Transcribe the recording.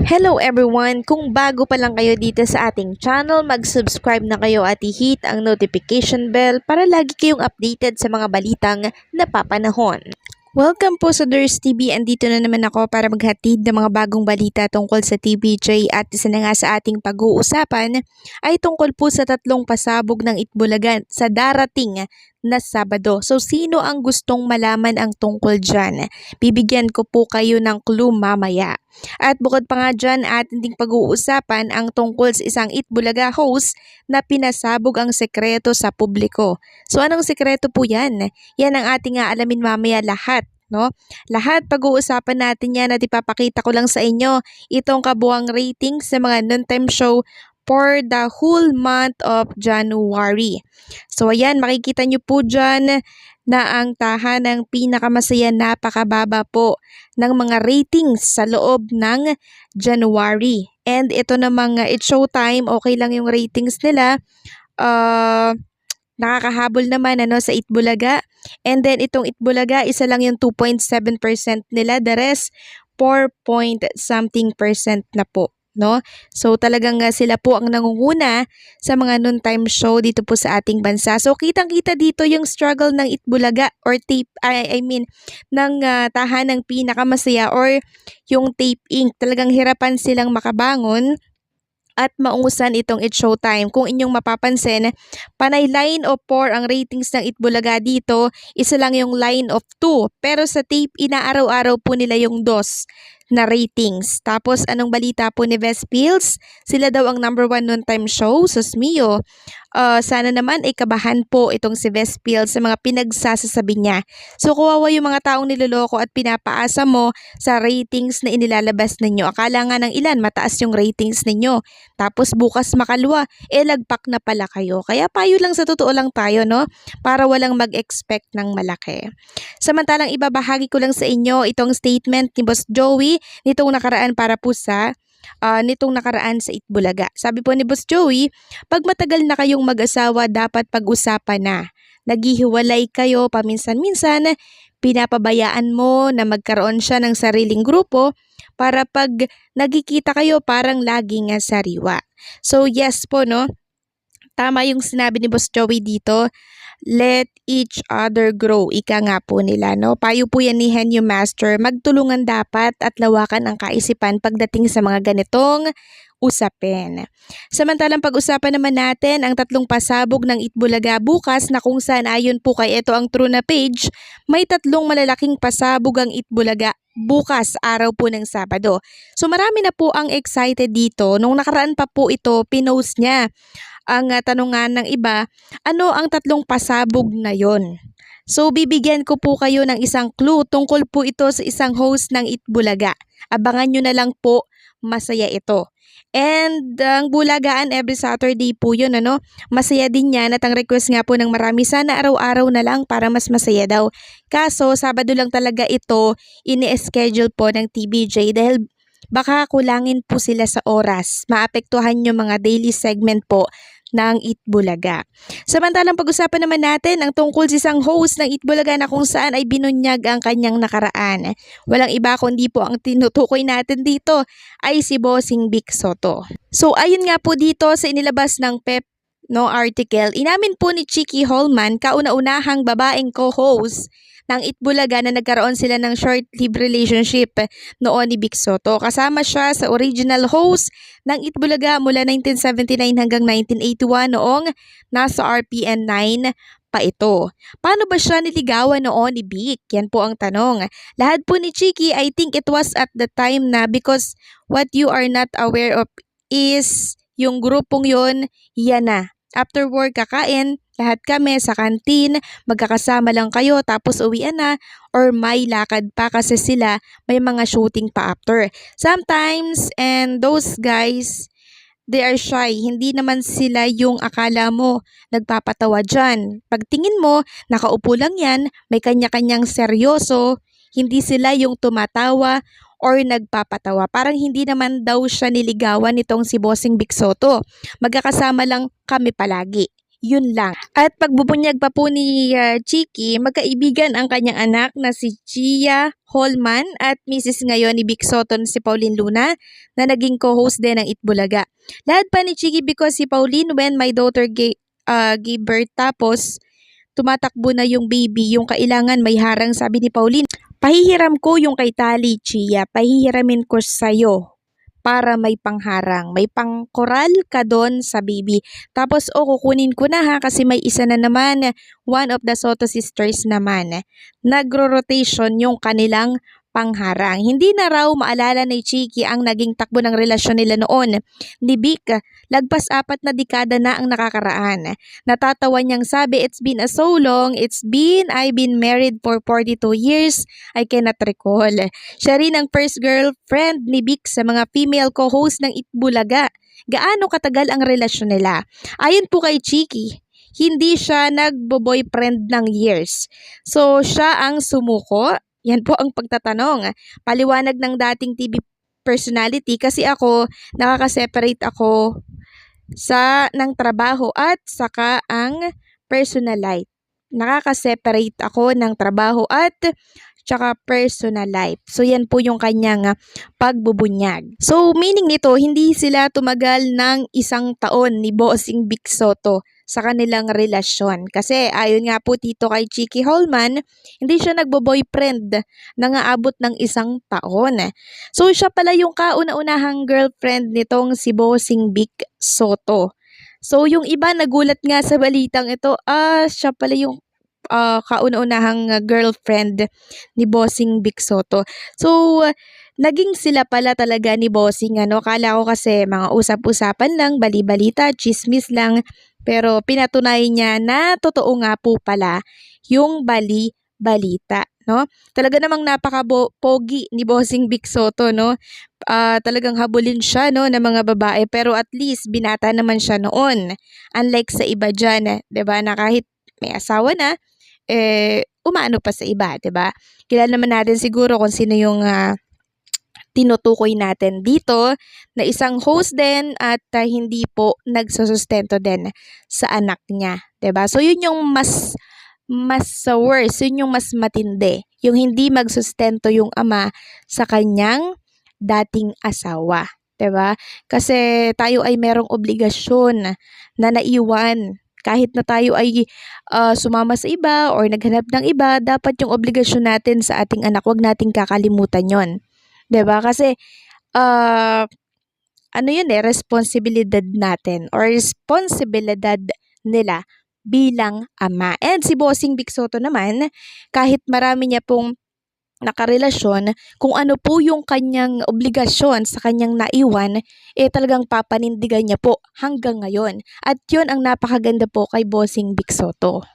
Hello everyone! Kung bago pa lang kayo dito sa ating channel, mag-subscribe na kayo at i-hit ang notification bell para lagi kayong updated sa mga balitang napapanahon. Welcome po sa Durs TV. Andito na naman ako para maghatid ng mga bagong balita tungkol sa TVJ at isa na nga sa ating pag-uusapan ay tungkol po sa tatlong pasabog ng Itbulaga sa darating na Sabado. So sino ang gustong malaman ang tungkol dyan? Bibigyan ko po kayo ng clue mamaya. At bukod pa nga dyan, ating pag-uusapan ang tungkol sa isang Itbulaga host na pinasabog ang sekreto sa publiko. So anong sekreto po yan? Yan ang ating alamin mamaya lahat. No? Lahat pag-uusapan natin yan at ipapakita ko lang sa inyo itong kabuang ratings sa mga noontime show for the whole month of January. So ayan, makikita nyo po dyan na ang tahanang pinakamasaya napakababa po ng mga ratings sa loob ng January. And ito namang It's Showtime, okay lang yung ratings nila. Nakakahabol naman sa Itbulaga. And then itong Itbulaga, isa lang yung 2.7% nila. The rest, 4 point something percent na po. No? So talagang sila po ang nangunguna sa mga noontime show dito po sa ating bansa. So kitang-kita dito yung struggle ng Itbulaga or tape, ng tahanang pinakamasaya or yung Tape Inc. Talagang hirapan silang makabangon at maungusan itong It's Showtime. Kung inyong mapapansin, panay line of 4 ang ratings ng Itbulaga dito, isa lang yung line of 2. Pero sa tape, inaaraw-araw po nila yung 2 na ratings. Tapos, anong balita po ni Vespils? Sila daw ang number 1 noontime show. Sus mio, sana naman ay kabahan po itong si Vespils sa mga pinagsasasabi niya. So, kawawa yung mga taong niloloko at pinapaasa mo sa ratings na inilalabas ninyo. Akala nga ng ilan, mataas yung ratings ninyo. Tapos, bukas makalwa, lagpak na pala kayo. Kaya payo lang sa totoo lang tayo, no? Para walang mag-expect ng malaki. Samantalang, ibabahagi ko lang sa inyo itong statement ni Boss Joey nitong nakaraan para po sa sa Itbulaga. Sabi po ni Boss Joey, pag matagal na kayong mag-asawa, dapat pag-usapan na. Naghihiwalay kayo paminsan-minsan, pinapabayaan mo na magkaroon siya ng sariling grupo para pag nagkikita kayo parang laging sariwa. So yes po, no? Tama yung sinabi ni Boss Joey dito. Let each other grow. Ika nga po nila, no? Payo po yan ni Henyo Master. Magtulungan dapat at lawakan ang kaisipan pagdating sa mga ganitong usapin. Samantalang pag-usapan naman natin ang tatlong pasabog ng Itbulaga bukas na kung saan ayon po kay ito ang true na page, may tatlong malalaking pasabog ang Itbulaga bukas araw po ng Sabado. So marami na po ang excited dito. Nung nakaraan pa po ito, pinost niya ang tanungan ng iba, ano ang tatlong pasabog na yon? So bibigyan ko po kayo ng isang clue tungkol po ito sa isang host ng Itbulaga. Abangan nyo na lang po, masaya ito. And ang Bulagaan every Saturday po yun, masaya din yan at ang request nga po ng marami, sana araw-araw na lang para mas masaya daw. Kaso Sabado lang talaga ito ini-schedule po ng TVJ dahil baka kulangin po sila sa oras. Maapektuhan yung mga daily segment po ng Itbulaga. Samantalang pag-usapan naman natin ang tungkol sa isang host ng Itbulaga na kung saan ay binunyag ang kanyang nakaraan. Walang iba kundi po ang tinutukoy natin dito ay si Bossing Vic Soto. So ayun nga po dito sa inilabas ng PEP article, inamin po ni Chicky Holman, kauna-unahang babaeng co-host ng Itbulaga na nagkaroon sila ng short-lived relationship noon ni Vic Soto. Kasama siya sa original host ng Itbulaga mula 1979 hanggang 1981 noong nasa RPN 9 pa ito. Paano ba siya niligawan noon ni Vic? Yan po ang tanong. Lahat po ni Chicky, I think it was at the time na because what you are not aware of is yung grupong yon, yan na. After work, kakain, lahat kami sa kantin, magkakasama lang kayo tapos uwian na or may lakad pa kasi sila may mga shooting pa after. Sometimes, and those guys, they are shy. Hindi naman sila yung akala mo nagpapatawa dyan. Pagtingin mo, nakaupo lang yan, may kanya-kanyang seryoso, hindi sila yung tumatawa or nagpapatawa. Parang hindi naman daw siya niligawan nitong si Bossing Vic Soto. Magkakasama lang kami palagi. yun lang. At pagbubunyag pa po ni Chiki, magkaibigan ang kanyang anak na si Gia Holman at Mrs. ngayon ni Vic Soto na si Pauline Luna na naging co-host din ng Itbulaga. Lahat pa ni Chiki because si Pauline when my daughter gave birth tapos tumatakbo na yung baby, yung kailangan may harang sabi ni Pauline. Pahihiram ko yung kay Tali, Chia. Pahihiramin ko sa'yo para may pangharang. May pangkoral ka doon sa baby. Tapos, kukunin ko na ha kasi may isa na naman. One of the Soto sisters naman. Nagro-rotation yung kanilang pangharang. Hindi na raw maalala ni Chiki ang naging takbo ng relasyon nila noon. Ni Vic, lagpas 4 na dekada na ang nakakaraan. Natatawa niyang sabi, it's been so long, I've been married for 42 years, I cannot recall. Siya rin ang first girlfriend ni Vic sa mga female co-host ng Itbulaga. Gaano katagal ang relasyon nila? Ayon po kay Chiki, hindi siya nagbo-boyfriend ng years. So, siya ang sumuko. Yan po ang pagtatanong. Paliwanag ng dating TV personality kasi ako, nakaka-separate ako ng trabaho at saka ang personal life. Nakaka-separate ako ng trabaho at tsaka personal life. So, yan po yung kanyang pagbubunyag. So, meaning nito, hindi sila tumagal ng 1 taon ni Bossing Vic Soto sa kanilang relasyon. Kasi ayon nga po dito kay Chiki Holman, hindi siya nagbo-boyfriend na aabot ng 1 taon. So, siya pala yung kauna-unahang girlfriend nitong si Bossing Vic Soto. So, yung iba nagulat nga sa balitang ito, siya pala yung kauna-unahang girlfriend ni Bossing Vic Soto. So, naging sila pala talaga ni Bossing, ano? Kala ko kasi mga usap-usapan lang, bali-balita, chismis lang. Pero pinatunayan niya na totoo nga po pala yung bali-balita, no? Talaga namang napaka-pogi ni Bossing Vic Soto, no? Talagang habulin siya, no, ng mga babae. Pero at least, binata naman siya noon. Unlike sa iba dyan, 'di ba, na kahit may asawa na, umaano pa sa iba, 'di ba? Kilala naman natin siguro kung sino yung tinutukoy natin dito na isang host din at hindi po nagsusustento din sa anak niya, 'di ba? So yun yung mas worse, yun yung mas matindi, yung hindi magsustento yung ama sa kanyang dating asawa, 'di ba? Kasi tayo ay merong obligasyon na naiwan. Kahit na tayo ay sumama sa iba or naghanap ng iba, dapat yung obligasyon natin sa ating anak, wag nating kakalimutan yon. 'Di ba? Kasi ano yun responsibilidad natin or responsibilidad nila bilang ama. And si Bossing Vic Soto naman, kahit marami niya pong nakarelasyon, kung ano po yung kanyang obligasyon sa kanyang naiwan, talagang papanindigan niya po hanggang ngayon. At yun ang napakaganda po kay Bossing Vic Soto.